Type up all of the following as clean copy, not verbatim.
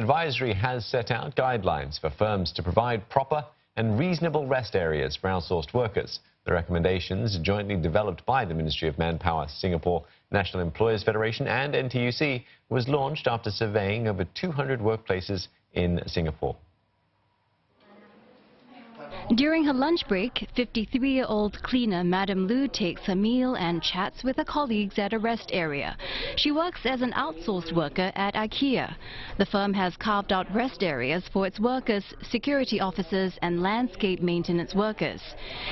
advisory has set out guidelines for firms to provide proper and reasonable rest areas for outsourced workers. The recommendations, jointly developed by the Ministry of Manpower, Singapore National Employers Federation and NTUC, was launched after surveying over 200 workplaces in Singapore. During her lunch break, 53-year-old cleaner Madam Lu takes a meal and chats with her colleagues at a rest area. She works as an outsourced worker at IKEA. The firm has carved out rest areas for its workers, security officers and landscape maintenance workers.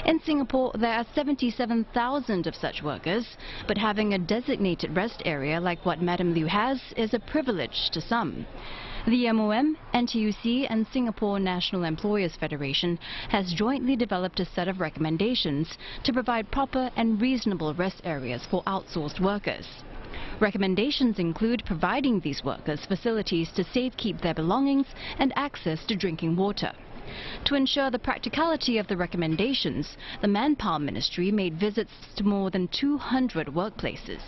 In Singapore, there are 77,000 of such workers, but having a designated rest area like what Madam Lu has is a privilege to some. The MOM, NTUC and Singapore National Employers Federation has jointly developed a set of recommendations to provide proper and reasonable rest areas for outsourced workers. Recommendations include providing these workers facilities to safekeep their belongings and access to drinking water. To ensure the practicality of the recommendations, the Manpower Ministry made visits to more than 200 workplaces.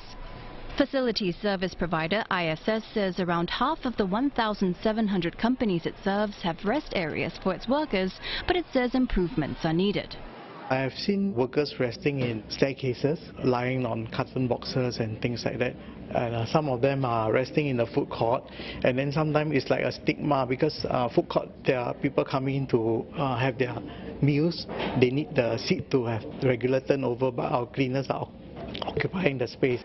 Facility service provider ISS says around half of the 1,700 companies it serves have rest areas for its workers, but it says improvements are needed. I have seen workers resting in staircases, lying on carton boxes and things like that. And some of them are resting in the food court, and then sometimes it's like a stigma because food court, there are people coming in to have their meals. They need the seat to have regular turnover, but our cleaners are occupying the space.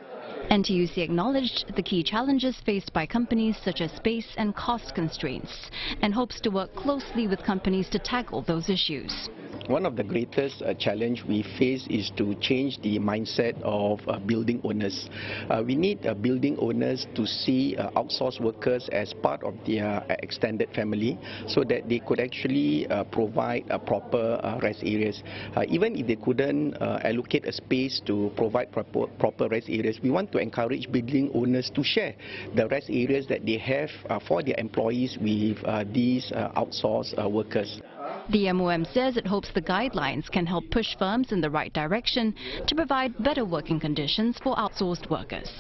NTUC acknowledged the key challenges faced by companies such as space and cost constraints and hopes to work closely with companies to tackle those issues. One of the greatest challenge we face is to change the mindset of building owners. We need building owners to see outsourced workers as part of their extended family so that they could actually provide proper rest areas. Even if they couldn't allocate a space to provide proper rest areas, we want to encourage building owners to share the rest areas that they have for their employees with these outsourced workers. The MOM says it hopes the guidelines can help push firms in the right direction to provide better working conditions for outsourced workers.